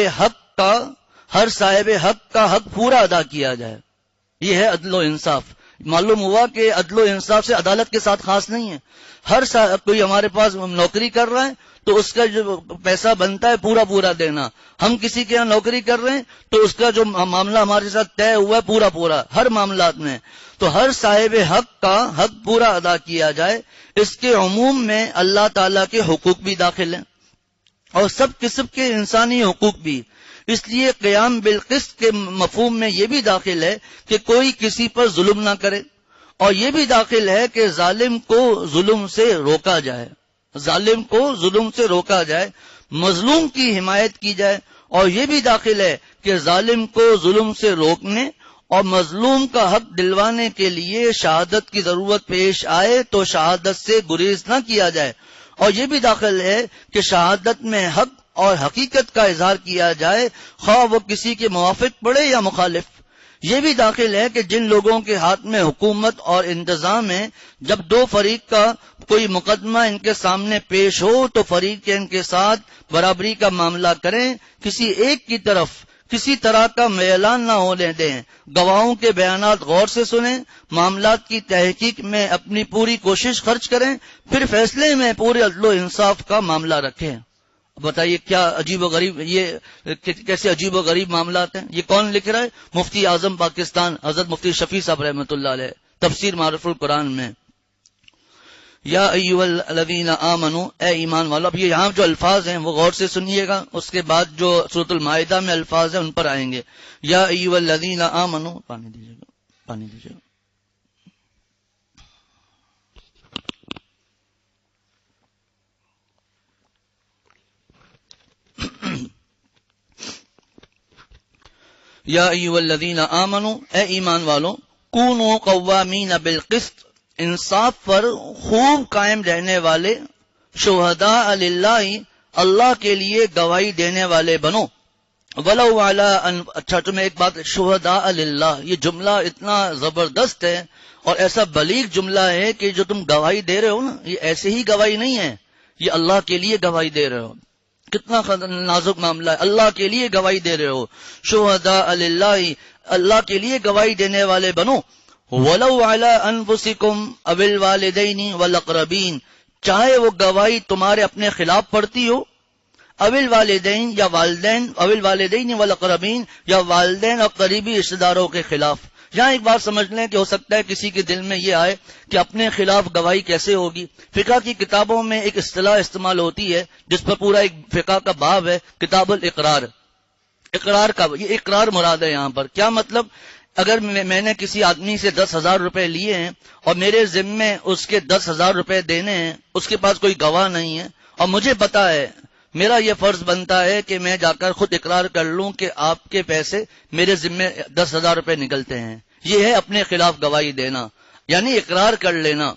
حق کا حق پورا ادا کیا جائے. یہ ہے عدل و انصاف. معلوم ہوا کہ عدل و انصاف سے عدالت کے ساتھ خاص نہیں ہے. کوئی ہمارے پاس نوکری کر رہا ہے تو اس کا جو پیسہ بنتا ہے پورا دینا. ہم کسی کے یہاں نوکری کر رہے ہیں تو اس کا جو معاملہ ہمارے ساتھ طے ہوا ہے پورا ہر معاملات میں. تو ہر صاحب حق کا حق پورا ادا کیا جائے. اس کے عموم میں اللہ تعالیٰ کے حقوق بھی داخل ہیں اور سب قسم کے انسانی حقوق بھی. اس لیے قیام بالقسط کے مفہوم میں یہ بھی داخل ہے کہ کوئی کسی پر ظلم نہ کرے، اور یہ بھی داخل ہے کہ ظالم کو ظلم سے روکا جائے، ظالم کو ظلم سے روکا جائے، مظلوم کی حمایت کی جائے. اور یہ بھی داخل ہے کہ ظالم کو ظلم سے روکنے اور مظلوم کا حق دلوانے کے لیے شہادت کی ضرورت پیش آئے تو شہادت سے گریز نہ کیا جائے. اور یہ بھی داخل ہے کہ شہادت میں حق اور حقیقت کا اظہار کیا جائے، خواہ وہ کسی کے موافق پڑے یا مخالف. یہ بھی داخل ہے کہ جن لوگوں کے ہاتھ میں حکومت اور انتظام ہے، جب دو فریق کا کوئی مقدمہ ان کے سامنے پیش ہو تو فریقین کے ساتھ برابری کا معاملہ کریں، کسی ایک کی طرف کسی طرح کا میلان نہ ہونے دیں، گواہوں کے بیانات غور سے سنیں، معاملات کی تحقیق میں اپنی پوری کوشش خرچ کریں، پھر فیصلے میں پورے عدل و انصاف کا معاملہ رکھیں. بتائیے کیا عجیب و غریب، یہ کیسے عجیب و غریب معاملات ہیں. یہ کون لکھ رہا ہے؟ مفتی اعظم پاکستان حضرت مفتی شفیع صاحب رحمۃ اللہ علیہ، تفسیر معرف القرآن میں. یا ایھا الذین آمنوا، اے ایمان والو. اب یہ یہاں جو الفاظ ہیں وہ غور سے سنیے گا، اس کے بعد جو سورۃ المائدہ میں الفاظ ہیں ان پر آئیں گے. یا ایھا الذین آمنوا، پانی دیجیے گا. یا ایھا الذین آمنوا، اے ایمان والو، کونوا قوامین بالقسط، انصاف پر خوب قائم رہنے والے، شہداء للہ، اللہ کے لیے گواہی دینے والے بنو. ولو علی ان، اچھا تمہیں ایک بات، شہداء للہ یہ جملہ اتنا زبردست ہے اور ایسا بلیغ جملہ ہے کہ جو تم گواہی دے رہے ہو نا، یہ ایسے ہی گواہی نہیں ہے، یہ اللہ کے لیے گواہی دے رہے ہو. کتنا نازک معاملہ ہے، اللہ کے لیے گواہی دے رہے ہو. شہداء للہ، اللہ کے لیے گواہی دینے والے بنو. ولو علی انفسکم او الوالدین والاقربین، چاہے وہ گواہی تمہارے اپنے خلاف پڑتی ہو، اول والدین یا والدین، اول والدین والاقربین یا والدین اور قریبی رشتہ داروں کے خلاف۔ یہاں ایک بات سمجھ لیں کہ ہو سکتا ہے کسی کے دل میں یہ آئے کہ اپنے خلاف گواہی کیسے ہوگی۔ فقہ کی کتابوں میں ایک اصطلاح استعمال ہوتی ہے جس پر پورا ایک فقہ کا باب ہے، کتاب الاقرار۔ اقرار کا یہ اقرار مراد ہے یہاں پر۔ کیا مطلب؟ اگر میں نے کسی آدمی سے 10,000 روپے لیے ہیں اور میرے ذمے اس کے 10,000 روپے دینے ہیں، اس کے پاس کوئی گواہ نہیں ہے اور مجھے پتا ہے، میرا یہ فرض بنتا ہے کہ میں جا کر خود اقرار کر لوں کہ آپ کے پیسے میرے ذمے 10,000 روپے نکلتے ہیں۔ یہ ہے اپنے خلاف گواہی دینا، یعنی اقرار کر لینا۔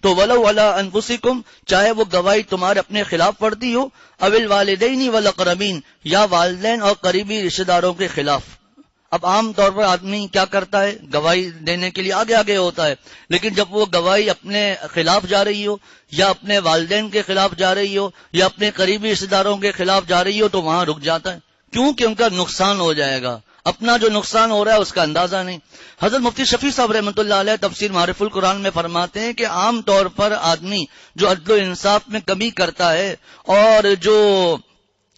تو ولو علی انفسکم، چاہے وہ گواہی تمہارے اپنے خلاف پڑتی ہو، اول والدین والاقربین یا والدین اور قریبی رشتہ داروں کے خلاف۔ اب عام طور پر آدمی کیا کرتا ہے؟ گواہی دینے کے لیے آگے آگے ہوتا ہے، لیکن جب وہ گواہی اپنے خلاف جا رہی ہو یا اپنے والدین کے خلاف جا رہی ہو یا اپنے قریبی رشتہ داروں کے خلاف جا رہی ہو تو وہاں رک جاتا ہے، کیونکہ ان کا نقصان ہو جائے گا، اپنا جو نقصان ہو رہا ہے اس کا اندازہ نہیں۔ حضرت مفتی شفیع صاحب رحمۃ اللہ علیہ تفسیر معارف القرآن میں فرماتے ہیں کہ عام طور پر آدمی جو عدل و انصاف میں کمی کرتا ہے اور جو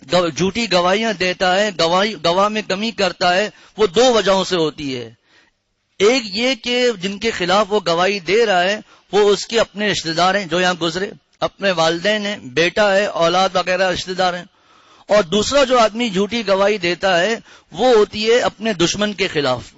جھوٹی گواہیاں دیتا ہے، گواہ میں کمی کرتا ہے، وہ دو وجہوں سے ہوتی ہے۔ ایک یہ کہ جن کے خلاف وہ گواہی دے رہا ہے وہ اس کے اپنے رشتہ دار ہیں جو یہاں گزرے، اپنے والدین ہیں، بیٹا ہے، اولاد وغیرہ رشتہ دار ہیں۔ اور دوسرا جو آدمی جھوٹی گواہی دیتا ہے وہ ہوتی ہے اپنے دشمن کے خلاف،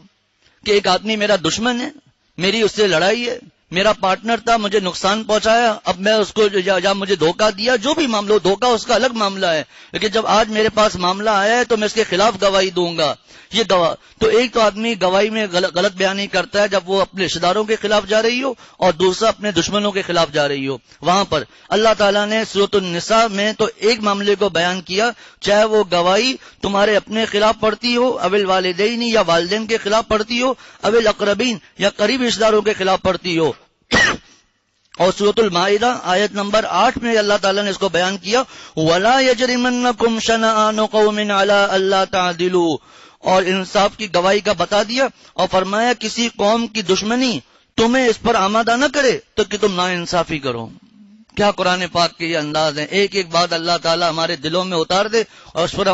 کہ ایک آدمی میرا دشمن ہے، میری اس سے لڑائی ہے، میرا پارٹنر تھا، مجھے نقصان پہنچایا، اب میں اس کو یا مجھے دھوکہ دیا، جو بھی معاملہ ہو، دھوکہ اس کا الگ معاملہ ہے، لیکن جب آج میرے پاس معاملہ آیا ہے تو میں اس کے خلاف گواہی دوں گا۔ یہ گواہ تو ایک تو آدمی گواہی میں غلط بیانی کرتا ہے جب وہ اپنے رشتہ داروں کے خلاف جا رہی ہو، اور دوسرا اپنے دشمنوں کے خلاف جا رہی ہو۔ وہاں پر اللہ تعالیٰ نے سورۃ النساء میں تو ایک معاملے کو بیان کیا، چاہے وہ گواہی تمہارے اپنے خلاف پڑتی ہو، اول والدین یا والدین کے خلاف پڑتی ہو، اول اقربین یا قریب رشتہ داروں کے خلاف پڑتی ہو۔ اور سورۃ المائدہ آیت نمبر 8 میں اللہ تعالیٰ نے اس کو بیان کیا، وَلَا يَجْرِمَنَّكُمْ شَنَآنُ قَوْمٍ عَلَىٰ أَلَّا تَعْدِلُوا، اور انصاف کی گواہی کا بتا دیا اور فرمایا کسی قوم کی دشمنی تمہیں اس پر آمادہ نہ کرے تو کہ تم ناانصافی کرو۔ کیا قرآن پاک کے یہ انداز ہیں، ایک ایک بات اللہ تعالیٰ ہمارے دلوں میں اتار دے اور اس پر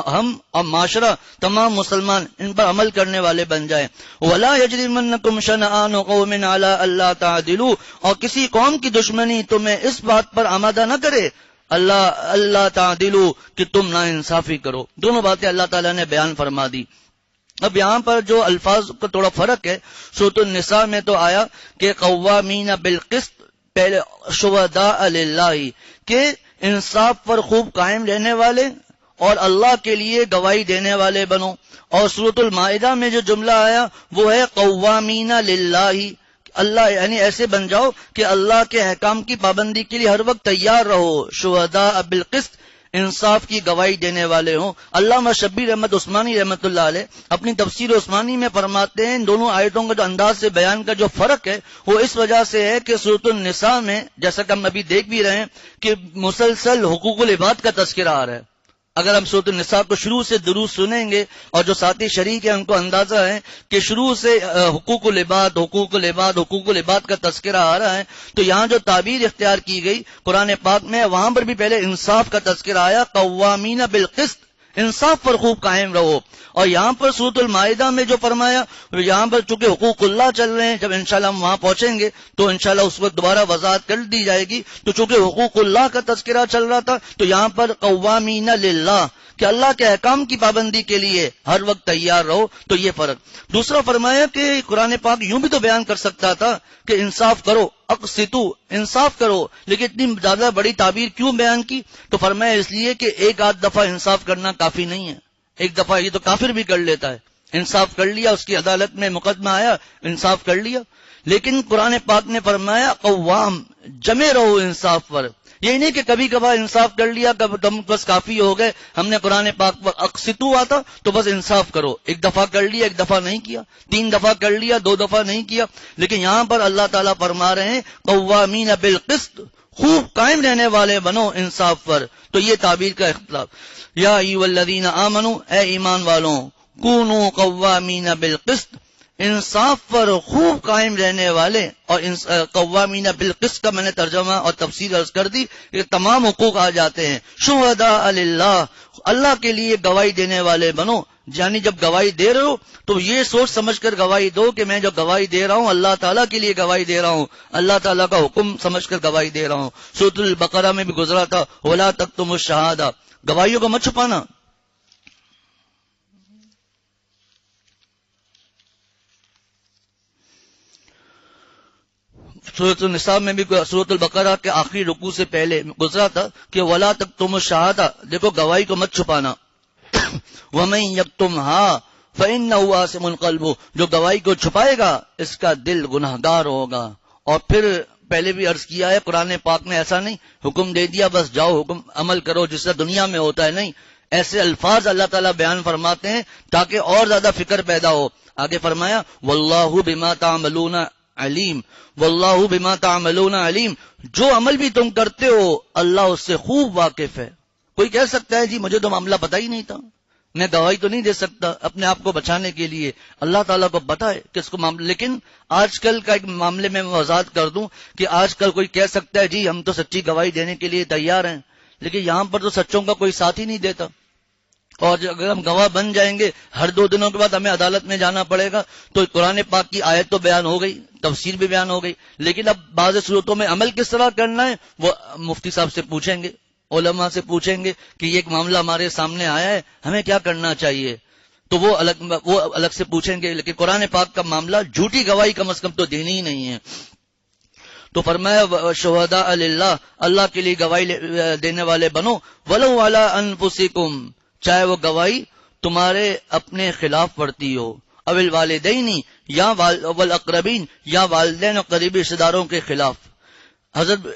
ہم اور معاشرہ تمام مسلمان ان پر عمل کرنے والے بن جائیں۔ وَلَا يَجْرِمَنَّكُمْ شَنَآنُ قَوْمٍ عَلَىٰ أَلَّا تَعْدِلُوا، اور کسی قوم کی دشمنی تمہیں اس بات پر آمادہ نہ کرے اللہ تعدلوا کہ تم ناانصافی کرو۔ دونوں باتیں اللہ تعالیٰ نے بیان فرما دی۔ اب یہاں پر جو الفاظ کا تھوڑا فرق ہے، سورۃ النساء میں تو آیا کہ قوامین بالقسط، پہلے شہداء للہ، کہ انصاف پر خوب قائم رہنے والے اور اللہ کے لیے گواہی دینے والے بنو۔ اور سورۃ المائدہ میں جو جملہ آیا وہ ہے قوامین للہ، اللہ یعنی ایسے بن جاؤ کہ اللہ کے احکام کی پابندی کے لیے ہر وقت تیار رہو، شہداء بالقسط، انصاف کی گواہی دینے والے ہوں۔ علامہ شبیر احمد عثمانی رحمۃ اللہ علیہ اپنی تفسیر عثمانی میں فرماتے ہیں ان دونوں آیتوں کا جو انداز سے بیان کا جو فرق ہے وہ اس وجہ سے ہے کہ سورۃ النساء میں جیسا کہ ہم ابھی دیکھ بھی رہے ہیں کہ مسلسل حقوق العباد کا تذکرہ آ رہا ہے۔ اگر ہم سورۃ النساء کو شروع سے دروس سنیں گے اور جو ساتھی شریک ہیں ان کو اندازہ ہے کہ شروع سے حقوق العباد کا تذکرہ آ رہا ہے، تو یہاں جو تعبیر اختیار کی گئی قرآن پاک میں وہاں پر بھی پہلے انصاف کا تذکرہ آیا، قوامین بالقسط، انصاف پر خوب قائم رہو۔ اور یہاں پر سورۃ المائدہ میں جو فرمایا، یہاں پر چونکہ حقوق اللہ چل رہے ہیں، جب انشاءاللہ ہم وہاں پہنچیں گے تو انشاءاللہ اس وقت دوبارہ وضاحت کر دی جائے گی، تو چونکہ حقوق اللہ کا تذکرہ چل رہا تھا تو یہاں پر قوامین للہ کہ اللہ کے احکام کی پابندی کے لیے ہر وقت تیار رہو، تو یہ فرق۔ دوسرا فرمایا کہ قرآن پاک یوں بھی تو بیان کر سکتا تھا کہ انصاف کرو، اقسطوا، انصاف کرو، لیکن اتنی زیادہ بڑی تعبیر کیوں بیان کی؟ تو فرمایا اس لیے کہ ایک آدھ دفعہ انصاف کرنا کافی نہیں ہے، ایک دفعہ یہ تو کافر بھی کر لیتا ہے، انصاف کر لیا، اس کی عدالت میں مقدمہ آیا، انصاف کر لیا، لیکن قرآن پاک نے فرمایا قوام، جمے رہو انصاف پر۔ یہ نہیں کہ کبھی کبھار انصاف کر لیا تم بس کافی ہو گئے، ہم نے قرآن پاک پر اقسطوا آتا تو بس انصاف کرو، ایک دفعہ کر لیا، ایک دفعہ نہیں کیا، 3 دفعہ کر لیا، 2 دفعہ نہیں کیا، لیکن یہاں پر اللہ تعالیٰ فرما رہے ہیں قوامین بالقسط، خوب قائم رہنے والے بنو انصاف پر۔ تو یہ تعبیر کا اختلاف۔ یا ایھا الذین آمنوا، اے ایمان والوں، کونوا قوامین بالقسط، انصاف پر خوب قائم رہنے والے، اور قوامین بالقسط کا میں نے ترجمہ اور تفسیر عرض کر دی کہ تمام حقوق آ جاتے ہیں. شہداء للہ، اللہ کے لیے گواہی دینے والے بنو. یعنی جب گواہی دے رہے ہو تو یہ سوچ سمجھ کر گواہی دو کہ میں جو گواہی دے رہا ہوں اللہ تعالیٰ کے لیے گواہی دے رہا ہوں، اللہ تعالیٰ کا حکم سمجھ کر گواہی دے رہا ہوں. سورۃ البقرہ میں بھی گزرا تھا وَلَا تَكْتُمُوا الشَّهَادَةَ، گواہیوں کو مت چھپانا. سورۃ النساء میں بھی سورۃ البقرہ کے آخری رکوع سے پہلے گزرا تھا کہ وَلَا تَكْتُمُوا الشَّهَادَةَ، دیکھو گواہی کو مت چھپانا. وَمَن يَكْتُمْهَا فَإِنَّهُ آثِمٌ قَلْبُهُ، جو گواہی کو چھپائے گا اس کا دل گناہگار ہوگا. اور پھر پہلے بھی عرض کیا ہے قرآن پاک میں ایسا نہیں حکم دے دیا بس جاؤ حکم عمل کرو جس سے دنیا میں ہوتا ہے، نہیں، ایسے الفاظ اللہ تعالیٰ بیان فرماتے ہیں تاکہ اور زیادہ فکر پیدا ہو. آگے فرمایا وَاللَّهُ بِمَا تَعْمَلُونَ علیم، وَاللَّهُ بِمَا تَعْمَلُونَ علیم، جو عمل بھی تم کرتے ہو اللہ اس سے خوب واقف ہے. کوئی کہہ سکتا ہے جی مجھے تو معاملہ پتہ ہی نہیں تھا، میں گواہی تو نہیں دے سکتا اپنے آپ کو بچانے کے لیے، اللہ تعالیٰ کو پتہ ہے کس کو معاملہ. لیکن آج کل کا ایک معاملے میں وضاحت کر دوں کہ آج کل کوئی کہہ سکتا ہے جی ہم تو سچی گواہی دینے کے لیے تیار ہیں، لیکن یہاں پر تو سچوں کا کوئی ساتھ ہی نہیں دیتا. اور اگر ہم گواہ بن جائیں گے ہر 2 دنوں کے بعد ہمیں عدالت میں جانا پڑے گا. تو قرآن پاک کی آیت تو بیان ہو گئی، تفسیر بھی بیان ہو گئی، لیکن اب بعض صورتوں میں عمل کس طرح کرنا ہے وہ مفتی صاحب سے پوچھیں گے، علماء سے پوچھیں گے کہ یہ ایک معاملہ ہمارے سامنے آیا ہے ہمیں کیا کرنا چاہیے، تو وہ الگ سے پوچھیں گے. لیکن قرآن پاک کا معاملہ جھوٹی گواہی کم از کم تو دینی ہی نہیں ہے. تو فرمایا شہداء للہ، اللہ کے لیے گواہی دینے والے بنو. وَلَوْ عَلَىٰ أَنفُسِكُمْ، چاہے وہ گواہی تمہارے اپنے خلاف پڑتی ہو، اول والدین یا والاقربین، یا والدین اور قریبی رشتہ داروں کے خلاف. حضرت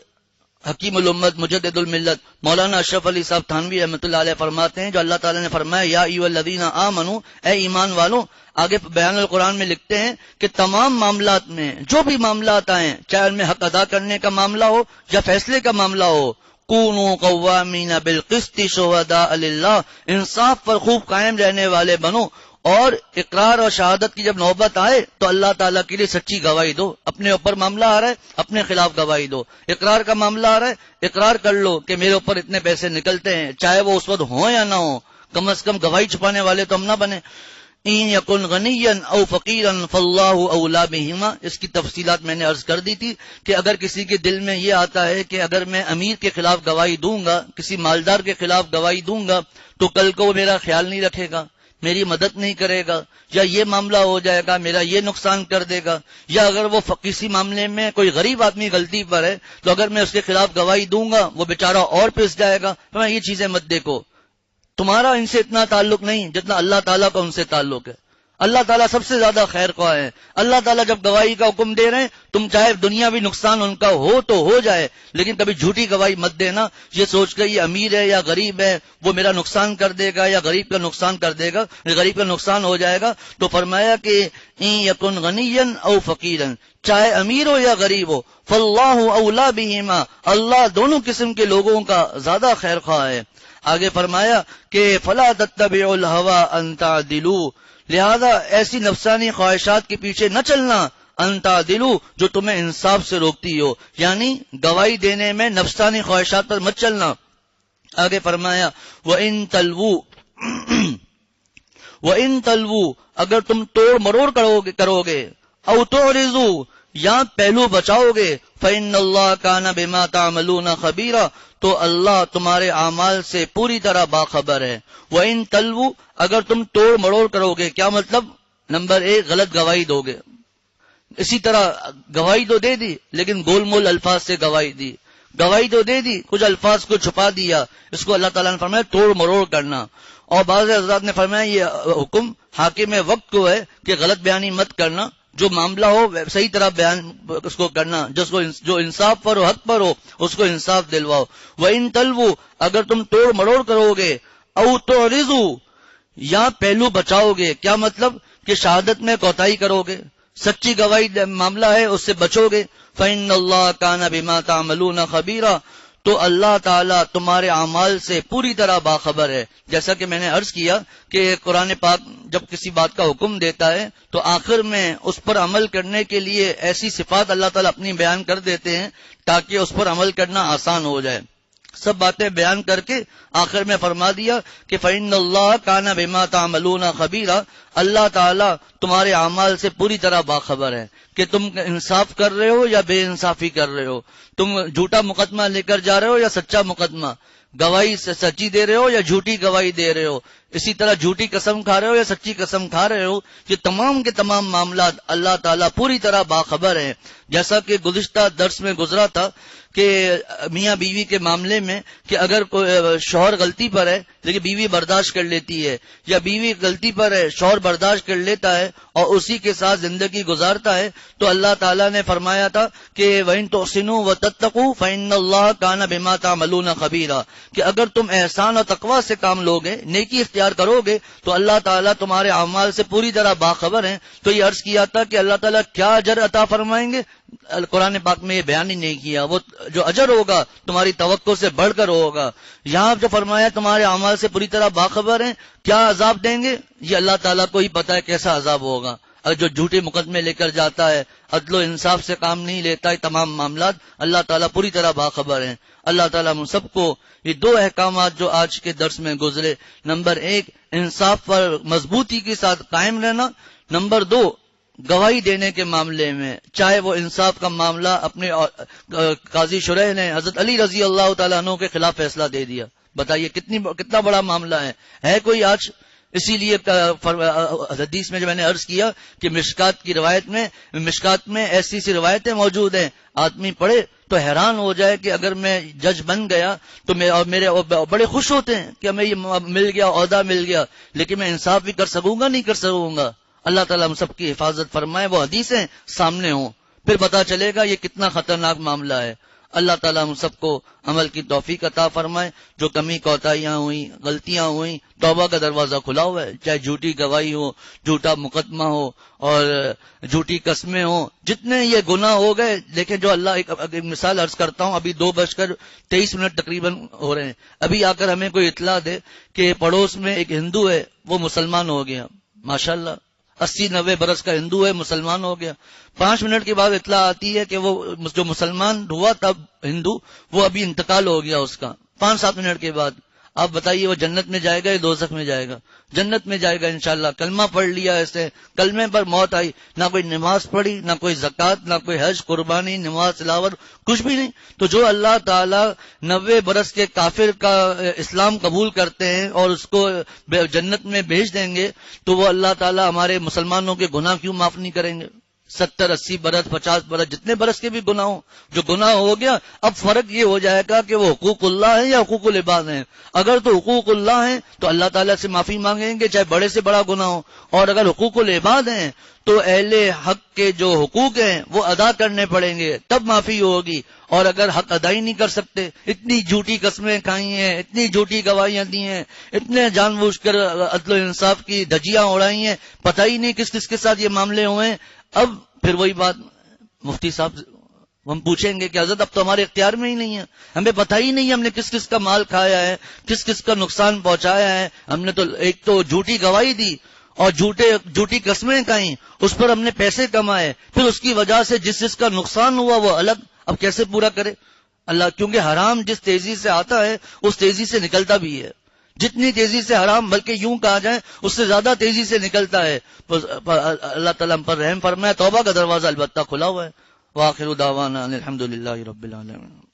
حکیم الامت مجدد الملت مولانا اشرف علی صاحب تھانوی رحمۃ اللہ علیہ فرماتے ہیں جو اللہ تعالیٰ نے فرمایا یا ایھا الذین آمنوا، اے ایمان والوں. آگے بیان القرآن میں لکھتے ہیں کہ تمام معاملات میں جو بھی معاملات آئیں چاہے ان میں حق ادا کرنے کا معاملہ ہو یا فیصلے کا معاملہ ہو، کونوا قوامین بالقسط شہداء للہ، انصاف پر خوب قائم رہنے والے بنو. اور اقرار اور شہادت کی جب نوبت آئے تو اللہ تعالیٰ کے لیے سچی گواہی دو. اپنے اوپر معاملہ آ رہا ہے اپنے خلاف گواہی دو. اقرار کا معاملہ آ رہا ہے اقرار کر لو کہ میرے اوپر اتنے پیسے نکلتے ہیں، چاہے وہ اس وقت ہوں یا نہ ہوں، کم از کم گواہی چھپانے والے تو ہم نہ بنے. ان یکن غنیا او فقیرا فاللہ اولی بہما، اس کی تفصیلات میں نے عرض کر دی تھی کہ اگر کسی کے دل میں یہ آتا ہے کہ اگر میں امیر کے خلاف گواہی دوں گا، کسی مالدار کے خلاف گواہی دوں گا تو کل کو وہ میرا خیال نہیں رکھے گا، میری مدد نہیں کرے گا، یا یہ معاملہ ہو جائے گا میرا یہ نقصان کر دے گا، یا اگر وہ کسی معاملے میں کوئی غریب آدمی غلطی پر ہے تو اگر میں اس کے خلاف گواہی دوں گا وہ بیچارہ اور پس جائے گا. تو میں یہ چیزیں مت دیکھو، تمہارا ان سے اتنا تعلق نہیں جتنا اللہ تعالیٰ کا ان سے تعلق ہے. اللہ تعالیٰ سب سے زیادہ خیر خواہ ہے. اللہ تعالیٰ جب گواہی کا حکم دے رہے ہیں تم چاہے دنیاوی نقصان ان کا ہو تو ہو جائے، لیکن کبھی جھوٹی گواہی مت دینا یہ سوچ کر یہ امیر ہے یا غریب ہے وہ میرا نقصان کر دے گا یا غریب کا نقصان کر دے گا، غریب کا نقصان ہو جائے گا. تو فرمایا کہ ان یکن غنیا او فقیرا، چاہے امیر ہو یا غریب ہو، فاللہ اولی بہما، اللہ دونوں قسم کے لوگوں کا زیادہ خیر خواہ ہے. آگے فرمایا کہ فلا تتبعوا الہوی ان تعدلوا، لہذا ایسی نفسانی خواہشات کے پیچھے نہ چلنا، ان تعدلوا جو تمہیں انصاف سے روکتی ہو، یعنی گواہی دینے میں نفسانی خواہشات پر مت چلنا. آگے فرمایا وَإِن تَلْوُوا وَإِن تَلْوُوا، اگر تم توڑ مروڑ کرو گے، او تُعْرِضُوا یا پہلو بچاؤ گے، فَإِنَّ اللَّهَ كَانَ بِمَا تَعْمَلُونَ خَبِيرًا، تو اللہ تمہارے اعمال سے پوری طرح باخبر ہے. وَإِن تَلْوُوا، اگر تم توڑ مروڑ کرو گے، کیا مطلب؟ نمبر 1 غلط گواہی دو گے. اسی طرح گواہی تو دے دی لیکن گول مول الفاظ سے گواہی دی، گواہی تو دے دی کچھ الفاظ کو چھپا دیا، اس کو اللہ تعالیٰ نے فرمایا توڑ مروڑ کرنا. اور بعض حضرات نے فرمایا یہ حکم حاکم وقت کو ہے کہ غلط بیانی مت کرنا، جو معاملہ ہو صحیح طرح بیان اس کو کرنا، جو انصاف پر ہو حق پر ہو اس کو انصاف دلواؤ. وَإِن تَلْوُوا، اگر تم توڑ مروڑ کرو گے، او تُعْرِضُوا یا پہلو بچاؤ گے، کیا مطلب؟ کہ شہادت میں کوتاہی کرو گے، سچی گواہی معاملہ ہے اس سے بچو گے. فَإِنَّ اللَّهَ كَانَ بِمَا تَعْمَلُونَ خَبِيرًا، تو اللہ تعالیٰ تمہارے اعمال سے پوری طرح باخبر ہے. جیسا کہ میں نے عرض کیا کہ قرآن پاک جب کسی بات کا حکم دیتا ہے تو آخر میں اس پر عمل کرنے کے لیے ایسی صفات اللہ تعالیٰ اپنی بیان کر دیتے ہیں تاکہ اس پر عمل کرنا آسان ہو جائے. سب باتیں بیان کر کے آخر میں فرما دیا کہ فَإِنَّ اللَّهَ كَانَ بِمَا تَعْمَلُونَ خَبِيرًا. اللہ تعالیٰ تمہارے اعمال سے پوری طرح باخبر ہے کہ تم انصاف کر رہے ہو یا بے انصافی کر رہے ہو، تم جھوٹا مقدمہ لے کر جا رہے ہو یا سچا مقدمہ، گواہی سچی دے رہے ہو یا جھوٹی گواہی دے رہے ہو، اسی طرح جھوٹی قسم کھا رہے ہو یا سچی قسم کھا رہے ہو. یہ تمام کے تمام معاملات اللہ تعالیٰ پوری طرح باخبر ہیں. جیسا کہ گزشتہ درس میں گزرا تھا کہ میاں بیوی کے معاملے میں کہ اگر کوئی شوہر غلطی پر ہے لیکن بیوی برداشت کر لیتی ہے، یا بیوی غلطی پر ہے شوہر برداشت کر لیتا ہے اور اسی کے ساتھ زندگی گزارتا ہے، تو اللہ تعالیٰ نے فرمایا تھا کہ وَإِن تُحْسِنُوا وَتَتَّقُوا فَإِنَّ اللَّهَ كَانَ بِمَا تَعْمَلُونَ خَبِيرًا. کہ اگر تم احسان اور تقوی سے کام لوگے، نیکی اختیار کرو گے، تو اللہ تعالیٰ تمہارے اعمال سے پوری طرح باخبر ہیں. تو یہ عرض کیا تھا کہ اللہ تعالیٰ کیا اجر عطا فرمائیں گے، قرآن پاک میں یہ بیان ہی نہیں کیا. وہ جو اجر ہوگا تمہاری توقع سے بڑھ کر ہوگا. یہاں جو فرمایا تمہارے اعمال سے پوری طرح باخبر ہیں، کیا عذاب دیں گے یہ اللہ تعالیٰ کو ہی پتا ہے کیسا عذاب ہوگا. اور جو جھوٹے مقدمے لے کر جاتا ہے، عدل و انصاف سے کام نہیں لیتا ہے، تمام معاملات اللہ تعالیٰ پوری طرح باخبر ہیں. اللہ تعالیٰ ہم سب کو یہ دو احکامات جو آج کے درس میں گزرے، نمبر 1 انصاف پر مضبوطی کے ساتھ قائم رہنا، نمبر 2 گواہی دینے کے معاملے میں، چاہے وہ انصاف کا معاملہ اپنے قاضی شریح نے حضرت علی رضی اللہ تعالیٰ عنہ کے خلاف فیصلہ دے دیا. بتائیے کتنا بڑا معاملہ ہے کوئی آج. اسی لیے حدیث میں جو میں نے عرض کیا کہ مشکات میں ایسی سی روایتیں موجود ہیں، آدمی پڑھے تو حیران ہو جائے کہ اگر میں جج بن گیا تو میرے بڑے خوش ہوتے ہیں کہ ہمیں یہ مل گیا، عہدہ مل گیا، لیکن میں انصاف بھی کر سکوں گا نہیں کر سکوں گا. اللہ تعالیٰ ہم سب کی حفاظت فرمائے، وہ حدیثیں سامنے ہوں، پھر پتا چلے گا یہ کتنا خطرناک معاملہ ہے. اللہ تعالیٰ ہم سب کو عمل کی توفیق عطا فرمائے. جو کمی کوتاہیاں ہوئیں، غلطیاں ہوئیں، توبہ کا دروازہ کھلا ہوا ہے. چاہے جھوٹی گواہی ہو، جھوٹا مقدمہ ہو اور جھوٹی قسمیں ہوں، جتنے یہ گناہ ہو گئے. لیکن جو اللہ ایک مثال عرض کرتا ہوں، ابھی 2:23 تقریباً ہو رہے ہیں، ابھی آ کر ہمیں کوئی اطلاع دے کہ پڑوس میں ایک ہندو ہے، وہ مسلمان ہو گیا. ماشاءاللہ 80-90 برس کا ہندو ہے، مسلمان ہو گیا. 5 منٹ کے بعد اطلاع آتی ہے کہ وہ جو مسلمان ہوا تھا ہندو، وہ ابھی انتقال ہو گیا اس کا 5-7 منٹ کے بعد. آپ بتائیے وہ جنت میں جائے گا یا دوزخ میں جائے گا؟ جنت میں جائے گا انشاءاللہ. کلمہ پڑھ لیا، ایسے کلمے پر موت آئی، نہ کوئی نماز پڑھی، نہ کوئی زکوٰۃ، نہ کوئی حج، قربانی، نماز، تلاوت، کچھ بھی نہیں. تو جو اللہ تعالیٰ 90 برس کے کافر کا اسلام قبول کرتے ہیں اور اس کو جنت میں بھیج دیں گے، تو وہ اللہ تعالیٰ ہمارے مسلمانوں کے گناہ کیوں معاف نہیں کریں گے؟ 70-80 برس، 50 برس، جتنے برس کے بھی گناہ ہوں، جو گناہ ہو گیا. اب فرق یہ ہو جائے گا کہ وہ حقوق اللہ ہیں یا حقوق العباد ہیں. اگر تو حقوق اللہ ہیں تو اللہ تعالیٰ سے معافی مانگیں گے، چاہے بڑے سے بڑا گناہ ہو. اور اگر حقوق العباد ہیں تو اہل حق کے جو حقوق ہیں وہ ادا کرنے پڑیں گے، تب معافی ہوگی. اور اگر حق ادا ہی نہیں کر سکتے، اتنی جھوٹی قسمیں کھائی ہیں، اتنی جھوٹی گواہیاں دی ہیں، اتنے جان بوجھ کر عدل و انصاف کی دھجیاں اڑائی ہیں، پتہ ہی نہیں کس کس کے ساتھ یہ معاملے ہوئے ہیں. اب پھر وہی بات مفتی صاحب ہم پوچھیں گے کہ حضرت اب تو ہمارے اختیار میں ہی نہیں ہے، ہمیں پتہ ہی نہیں ہم نے کس کس کا مال کھایا ہے، کس کس کا نقصان پہنچایا ہے. ہم نے تو ایک تو جھوٹی گواہی دی اور جھوٹی قسمیں کھائیں، اس پر ہم نے پیسے کمائے، پھر اس کی وجہ سے جس کا نقصان ہوا وہ الگ. اب کیسے پورا کرے اللہ؟ کیونکہ حرام جس تیزی سے آتا ہے اس تیزی سے نکلتا بھی ہے. جتنی تیزی سے حرام، بلکہ یوں کہا جائے اس سے زیادہ تیزی سے نکلتا ہے. اللہ تعالیٰ ہم پر رحم فرمائے. توبہ کا دروازہ البتہ کھلا ہوا ہے. وآخر دعوانا الحمدللہ رب العالمین.